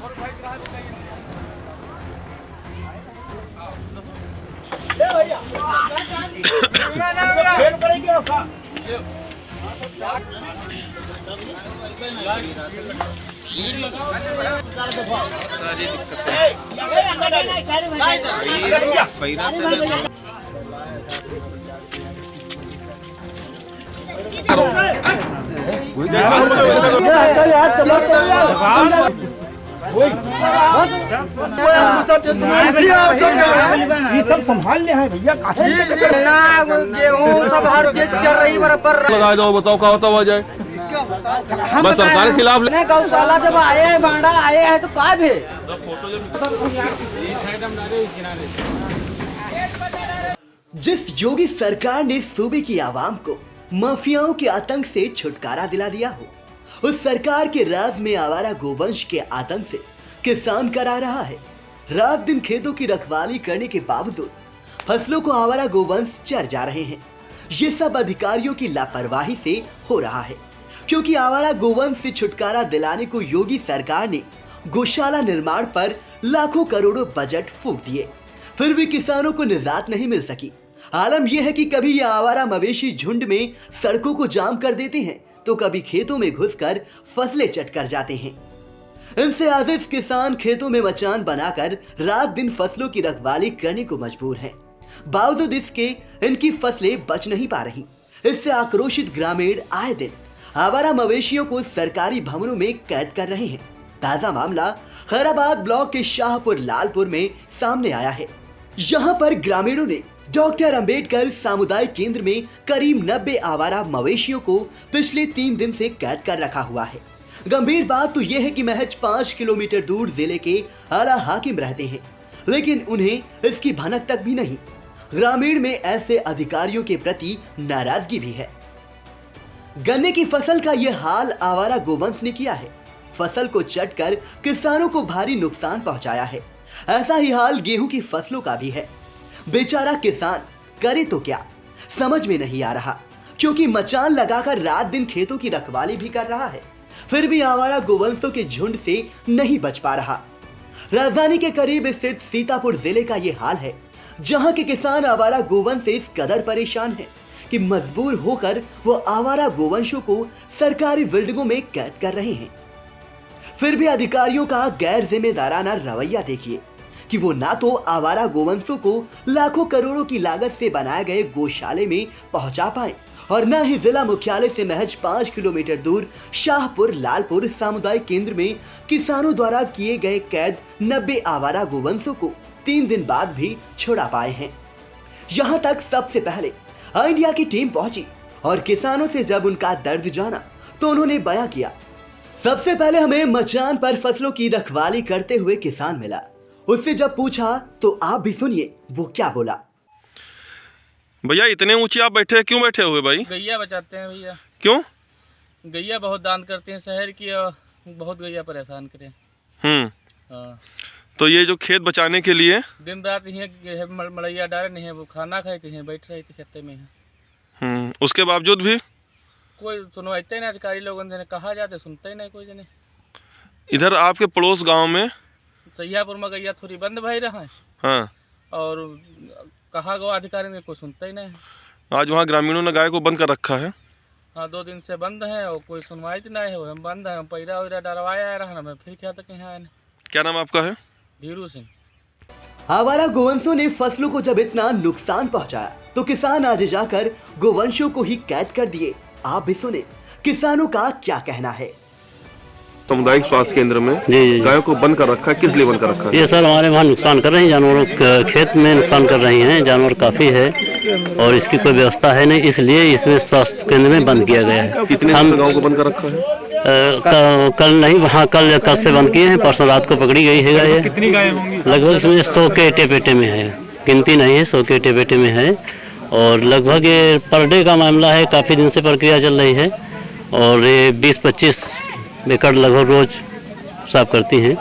ये सब संभालने हैं भैया, गेहूँ सब हर चीज चल रही बराबर। लगा दो, बताओ क्या होता हुआ जाए। बस सरकार के खिलाफ गौशाला जब आए हैं, बांडा आए हैं तो का भी जिस योगी सरकार ने सूबे की आवाम को माफियाओं के आतंक से छुटकारा दिला दिया हो, उस सरकार के राज में आवारा गोवंश के आतंक से किसान करा रहा है। रात दिन खेतों की रखवाली करने के बावजूद फसलों को आवारा गोवंश चर जा रहे हैं। ये सब अधिकारियों की लापरवाही से हो रहा है, क्योंकि आवारा गोवंश से छुटकारा दिलाने को योगी सरकार ने गौशाला निर्माण पर लाखों करोड़ों बजट फूंक दिए, फिर भी किसानों को निजात नहीं मिल सकी। आलम यह है कि कभी ये आवारा मवेशी झुंड में सड़कों को जाम कर देते हैं, तो कभी खेतों में घुसकर फसलें चट कर जाते हैं। इनसे आजिज किसान खेतों में मचान बनाकर रात दिन फसलों की रखवाली करने को मजबूर हैं। बावजूद इसके इनकी फसलें बच नहीं पा रही। इससे आक्रोशित ग्रामीण आए दिन आवारा मवेशियों को सरकारी भवनों में कैद कर रहे हैं। ताजा मामला खैराबाद ब्लॉक के शाहपुर लालपुर में सामने आया है। यहाँ पर ग्रामीणों ने डॉक्टर अंबेडकर सामुदायिक केंद्र में करीब 90 आवारा मवेशियों को पिछले 3 दिन से कैद कर रखा हुआ है। गंभीर बात तो यह है कि महज 5 किलोमीटर दूर जिले के आला हाकिम रहते हैं, लेकिन उन्हें इसकी भनक तक भी नहीं। ग्रामीण में ऐसे अधिकारियों के प्रति नाराजगी भी है। गन्ने की फसल का यह हाल आवारा गोवंश ने किया है। फसल को चटकर किसानों को भारी नुकसान पहुंचाया है। ऐसा ही हाल गेहूं की फसलों का भी है। बेचारा किसान करे तो क्या, समझ में नहीं आ रहा, क्योंकि मचान लगाकर रात दिन खेतों की रखवाली भी कर रहा है, फिर भी आवारा गोवंशों के झुंड से नहीं बच पा रहा। राजधानी के करीब स्थित सीतापुर जिले का ये हाल है, जहां के किसान आवारा गोवंश से इस कदर परेशान हैं कि मजबूर होकर वो आवारा गोवंशों को सरकारी बिल्डिंगों में कैद कर रहे हैं। फिर भी अधिकारियों का गैर जिम्मेदाराना रवैया देखिए कि वो ना तो आवारा गोवंशों को लाखों करोड़ों की लागत से बनाए गए गौशाले में पहुंचा पाए और न ही जिला मुख्यालय से महज 5 किलोमीटर दूर शाहपुर लालपुर सामुदायिक केंद्र में किसानों द्वारा किए गए कैद 90 आवारा गोवंशों को 3 दिन बाद भी छुड़ा पाए हैं। यहाँ तक सबसे पहले इंडिया की टीम पहुंची और किसानों से जब उनका दर्द जाना तो उन्होंने बयां किया। सबसे पहले हमें मचान पर फसलों की रखवाली करते हुए किसान मिला। उससे जब पूछा तो आप भी सुनिए वो क्या बोला। भैया इतने ऊंचे आप बैठे, क्यों बैठे हुए भाई? गैया बचाते हैं भैया। क्यों? गैया बहुत दान करते हैं शहर की, बहुत गैया परेशान करें। हाँ। तो ये जो खेत बचाने के लिए दिन रात यही मड़ैया डाले नहीं है, वो खाना खाते हैं, बैठ रहे थे खेते में। उसके बावजूद भी कोई सुनवाते नहीं, अधिकारी लोगों ने कहा जाते सुनते ही नहीं कोई जने। इधर आपके पड़ोस गांव में सैयापुर में गैया थोड़ी बंद भाई रहा है। हाँ। और कहा गया अधिकारी ने कोई सुनता ही नहीं। आज वहाँ ग्रामीणों ने गाय को बंद कर रखा है। हाँ 2 दिन से बंद है और कोई सुनवाई नहीं है। हम बंद है, हम पैरा वैरा डरवाया रहा ना, फिर क्या तक यहाँ आए। क्या नाम आपका है? धीरू सिंह। आवारा गोवंशों ने फसलों को जब इतना नुकसान पहुंचाया तो किसान आज जाकर गोवंशों को ही कैद कर दिए। आप भी सुने किसानों का क्या कहना है। सामुदायिक स्वास्थ्य केंद्र में गायों को बंद कर रखा है, किस लिए बंद कर रखा है? ये सर हमारे वहाँ नुकसान कर रहे हैं, जानवरों खेत में नुकसान कर रही हैं, जानवर काफ़ी है और इसकी कोई व्यवस्था है नहीं, इसलिए इसमें स्वास्थ्य केंद्र में बंद किया गया है। कितने गाँव को बंद कर रखा है? कल नहीं, वहाँ कल से बंद किए हैं, परसों रात को पकड़ी गई है गाय। कितनी गायें होंगी? लगभग इसमें 100 के एटे पेटे में है, गिनती नहीं है, 100 के एटे पेटे में है। और लगभग ये पर डे का मामला है, काफ़ी दिन से प्रक्रिया चल रही है और ये 20-25 एकड़ लगभग रोज साफ करती हैं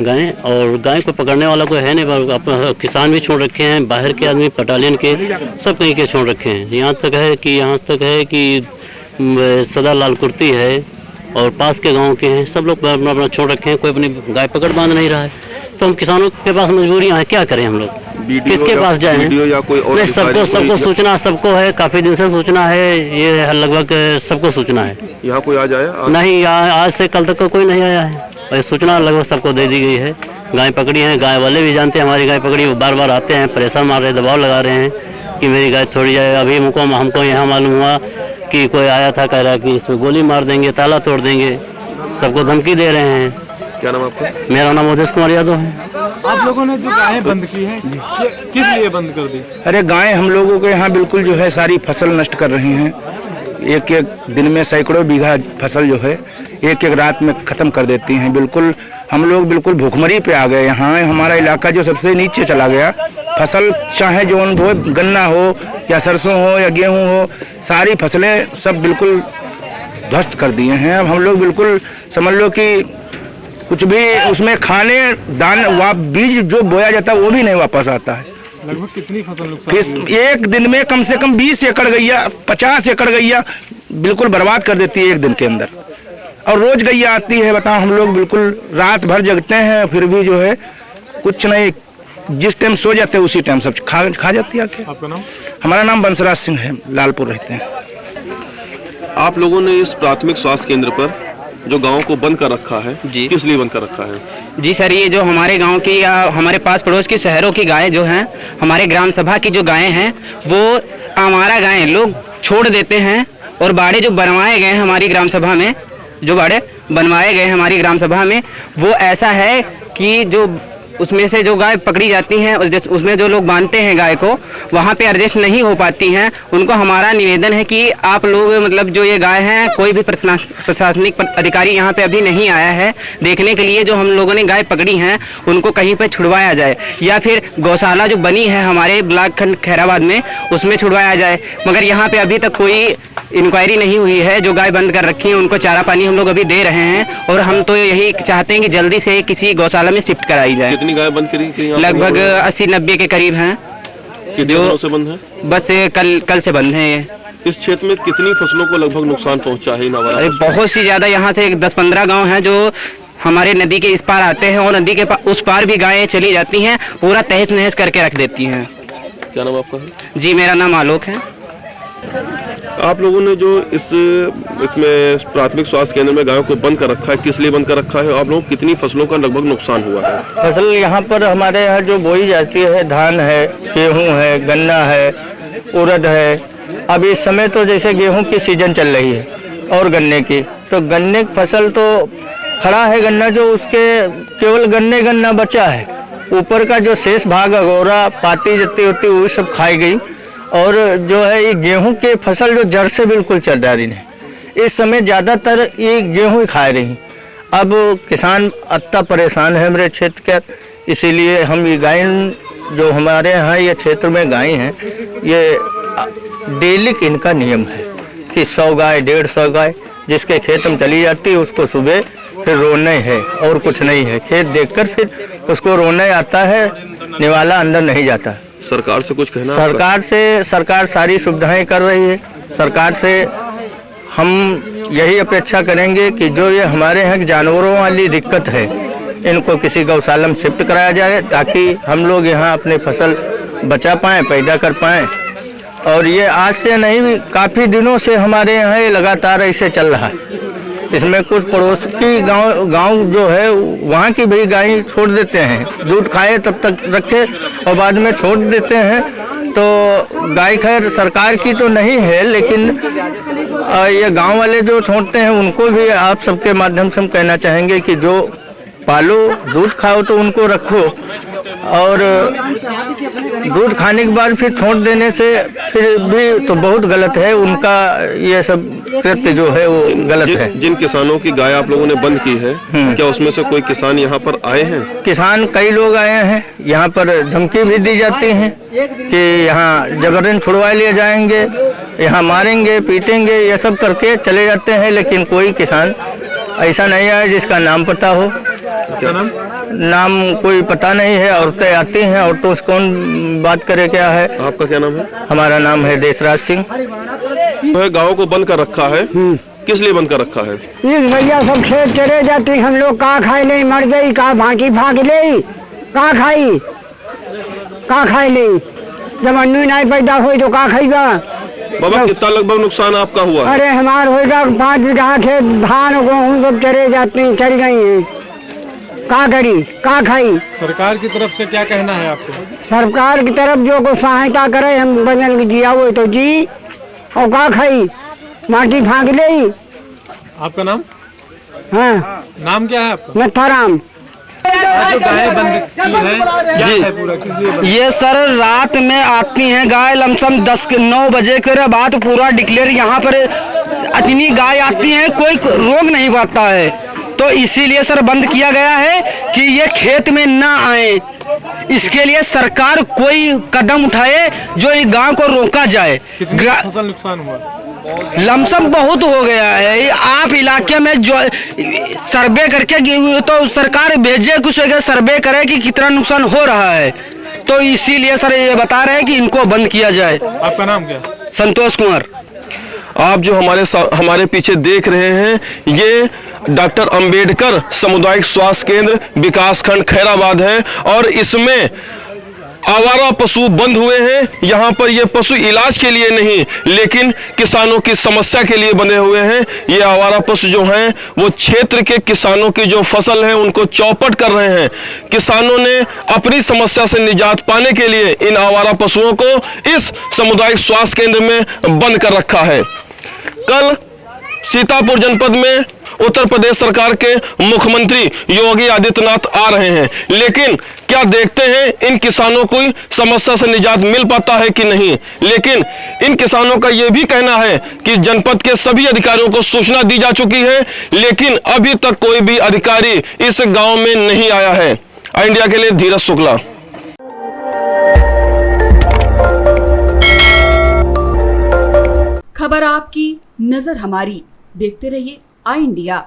गायें। और गाय को पकड़ने वाला कोई है नहीं, किसान भी छोड़ रखे हैं, बाहर के आदमी बटालियन के सब कहीं के छोड़ रखे हैं। यहाँ तक है कि सदा लाल कुर्ती है और पास के गांव के हैं, सब लोग अपना अपना छोड़ रखे हैं, कोई अपनी गाय पकड़ बांध नहीं रहा है। तो हम किसानों के पास मजबूरियां हैं, क्या करें हम लोग, किसके पास जाएं? या कोई और नहीं, सबको सूचना सबको है, काफी दिन से सूचना है, ये लगभग सबको सूचना है। यहाँ कोई आज आया? नहीं, आज से कल तक कोई नहीं आया है, और सूचना लगभग सबको दे दी गई है। गाय पकड़ी है, गाय वाले भी जानते हैं हमारी गाय पकड़ी, वो बार बार आते हैं, प्रेशर मार रहे, दबाव लगा रहे हैं कि मेरी गाय छोड़ी जाए। अभी हमको यहाँ मालूम हुआ कि कोई आया था, कह रहा कि इसमें गोली मार देंगे, ताला तोड़ देंगे, सबको धमकी दे रहे हैं। क्या नाम आपका? मेरा नाम उदेश कुमार यादव है। आप लोगों ने जो गायें बंद की हैं, किस लिए बंद कर दी? अरे गायें हम लोगों के यहाँ बिल्कुल जो है सारी फसल नष्ट कर रही हैं। एक एक दिन में सैकड़ों बीघा फसल जो है एक एक रात में ख़त्म कर देती हैं। बिल्कुल हम लोग बिल्कुल भूखमरी पे आ गए। यहाँ हमारा इलाका जो सबसे नीचे चला गया, फसल चाहे जो हो, गन्ना हो या सरसों हो या गेहूँ हो, सारी फसलें सब बिल्कुल ध्वस्त कर दिए हैं। अब हम लोग बिल्कुल समझ लो कि कुछ भी उसमें खाने दान बीज जो बोया जाता है वो भी नहीं वापस आता है। लगभग कितनी फसल नुकसान? एक दिन में कम से कम 20 एकड़ गैया, 50 एकड़ गैया बिल्कुल बर्बाद कर देती है एक दिन के अंदर। और रोज गैया आती है, बताओ हम लोग बिल्कुल रात भर जगते हैं, फिर भी जो है कुछ नहीं, जिस टाइम सो जाते हैं उसी टाइम सब खा जाती है। आपका नाम? हमारा नाम बंसराज सिंह है, लालपुर रहते हैं। आप लोगों ने इस प्राथमिक स्वास्थ्य केंद्र पर जो गाँव को बंद कर रखा है, जी, किस लिए बंद कर रखा है? जी सर, ये जो हमारे गांव की या हमारे पास पड़ोस के शहरों की गायें जो हैं, हमारे ग्राम सभा की जो गायें हैं, वो हमारा गायें लोग छोड़ देते हैं। और बाड़े जो बनवाए गए हैं हमारी ग्राम सभा में, जो बाड़े बनवाए गए हैं हमारी ग्राम सभा में, वो ऐसा है कि जो उसमें से जो गाय पकड़ी जाती हैं, उसमें जो लोग बांधते हैं गाय को, वहाँ पे एडजस्ट नहीं हो पाती हैं। उनको हमारा निवेदन है कि आप लोग मतलब जो ये गाय हैं, कोई भी प्रशासनिक अधिकारी यहाँ पे अभी नहीं आया है देखने के लिए, जो हम लोगों ने गाय पकड़ी हैं उनको कहीं पे छुड़वाया जाए, या फिर गौशाला जो बनी है हमारे ब्लॉक खंड खैराबाद में उसमें छुड़वाया जाए। मगर यहाँ पे अभी तक कोई इंक्वायरी नहीं हुई है। जो गाय बंद कर रखी है उनको चारा पानी हम लोग अभी दे रहे हैं, और हम तो यही चाहते हैं कि जल्दी से किसी गौशाला में शिफ्ट कराई जाए। कितनी गाय बंद करी? लगभग 80-90 के करीब हैं। कितने दिनों से बंद है? बस कल से बंद है। इस क्षेत्र में कितनी फसलों को लगभग नुकसान पहुंचा है? अरे बहुत सी ज्यादा, यहाँ से 10-15 गाँव हैं जो हमारे नदी के इस पार आते हैं, और नदी के उस पार भी गायें चली जाती हैं, पूरा तहस नहस करके रख देती हैं। क्या नाम आपका है? जी, मेरा नाम आलोक है। आप लोगों ने जो इसमें प्राथमिक स्वास्थ्य केंद्र में गायों को बंद कर रखा है, किस लिए बंद कर रखा है? आप लोगों को कितनी फसलों का लगभग नुकसान हुआ है? फसल यहाँ पर हमारे यहाँ जो बोई जाती है, धान है, गेहूँ है, गन्ना है, उड़द है। अब इस समय तो जैसे गेहूँ की सीजन चल रही है और गन्ने की, तो गन्ने की फसल तो खड़ा है गन्ना, जो उसके केवल गन्ना बचा है। ऊपर का जो शेष भाग अगोरा पाती जितनी होती वो सब खाई गई, और जो है ये गेहूं के फसल जो जड़ से बिल्कुल चल रही है। इस समय ज़्यादातर ये गेहूं ही खा रही। अब किसान अत्ता परेशान है मेरे क्षेत्र के, इसीलिए हम ये गाय जो हमारे यहाँ ये क्षेत्र में गाय हैं, ये डेली इनका नियम है कि 100 गाय 150 गाय जिसके खेत में चली जाती है उसको सुबह फिर रोने है, और कुछ नहीं है। खेत देखकर फिर उसको रोने आता है, निवाला अंदर नहीं जाता। सरकार से कुछ कहना? सरकार सारी सुविधाएं कर रही है। सरकार से हम यही अपेक्षा करेंगे कि जो ये हमारे यहाँ जानवरों वाली दिक्कत है, इनको किसी गौशाला में शिफ्ट कराया जाए, ताकि हम लोग यहाँ अपनी फसल बचा पाएँ, पैदा कर पाएँ। और ये आज से नहीं, काफ़ी दिनों से हमारे यहाँ ये लगातार ऐसे चल रहा है। इसमें कुछ पड़ोस की गांव जो है वहाँ की भी गाय छोड़ देते हैं, दूध खाए तब तक रखे और बाद में छोड़ देते हैं। तो गाय खैर सरकार की तो नहीं है, लेकिन ये गांव वाले जो छोड़ते हैं उनको भी आप सबके माध्यम से हम कहना चाहेंगे कि जो पालो दूध खाओ तो उनको रखो, और दूध खाने के बाद फिर छोड़ देने से फिर भी तो बहुत गलत है। उनका ये सब कृत्य जो है वो गलत है। जिन किसानों की गाय आप लोगों ने बंद की है, क्या उसमें से कोई किसान यहाँ पर आए हैं? किसान कई लोग आए हैं। यहाँ पर धमकी भी दी जाती है कि यहाँ जबरन छुड़वा लिए जाएंगे, यहाँ मारेंगे पीटेंगे, ये सब करके चले जाते हैं। लेकिन कोई किसान ऐसा नहीं आया जिसका नाम पता हो। क्या नाम कोई पता नहीं है। औरतें आती हैं, औरतों से कौन बात करे क्या है। आपका क्या नाम है? हमारा नाम है देशराज सिंह। तो गाँव को बंद कर रखा है, किस लिए बंद कर रखा है? इस भैया सब खेत चले जाते, हम लोग का खाई ले, मर गई का भांटी भाग ले, का खाई ले, जब अन्नू नहीं पैदा हुई तो का खाईबा। बाबा कितना लगभग नुकसान आपका हुआ है? अरे हमार होगा 5 बीघा खेत, धान गेहूँ सब चले जाते हैं, चल गई हैं, का करी का खाई। सरकार की तरफ से क्या कहना है आपको? सरकार की तरफ जो को सहायता करे, हम बदल जिया हुए तो जी, और का खाई, माटी भाग ले। आपका नाम? हाँ, नाम क्या है आपका? नथाराम। जो गायें बंद की हैं, क्या है पूरा, किस लिए बंद? ये सर रात में आती हैं गाय, लमसम 10-9 बजे के बाद पूरा डिक्लेयर यहाँ पर इतनी गाय आती हैं, कोई रोक नहीं पाता है, तो इसीलिए सर बंद किया गया है कि ये खेत में ना आए। इसके लिए सरकार कोई कदम उठाए जो ये गांव को रोका जाए। कितनी फसल नुकसान हुआ? लमसम बहुत हो गया है। आप इलाके में जो सर्वे करके तो सरकार भेजे, कुछ सर्वे करे कि कितना नुकसान हो रहा है, तो इसीलिए सर ये बता रहे हैं कि इनको बंद किया जाए। आपका नाम क्या? संतोष कुमार। आप जो हमारे पीछे देख रहे हैं, ये डॉक्टर अंबेडकर सामुदायिक स्वास्थ्य केंद्र विकासखंड खैराबाद है और इसमें आवारा पशु बंद हुए हैं। यहाँ पर ये पशु इलाज के लिए नहीं, लेकिन किसानों की समस्या के लिए बंधे हुए हैं। ये आवारा पशु जो हैं वो क्षेत्र के किसानों की जो फसल है उनको चौपट कर रहे हैं। किसानों ने अपनी समस्या से निजात पाने के लिए इन आवारा पशुओं को इस सामुदायिक स्वास्थ्य केंद्र में बंद कर रखा है। कल सीतापुर जनपद में उत्तर प्रदेश सरकार के मुख्यमंत्री योगी आदित्यनाथ आ रहे हैं, लेकिन क्या देखते हैं इन किसानों को समस्या से निजात मिल पाता है कि नहीं। लेकिन इन किसानों का यह भी कहना है कि जनपद के सभी अधिकारियों को सूचना दी जा चुकी है, लेकिन अभी तक कोई भी अधिकारी इस गांव में नहीं आया है। इंडिया के लिए धीरज शुक्ला। खबर आपकी, नजर हमारी। देखते रहिए आई इंडिया।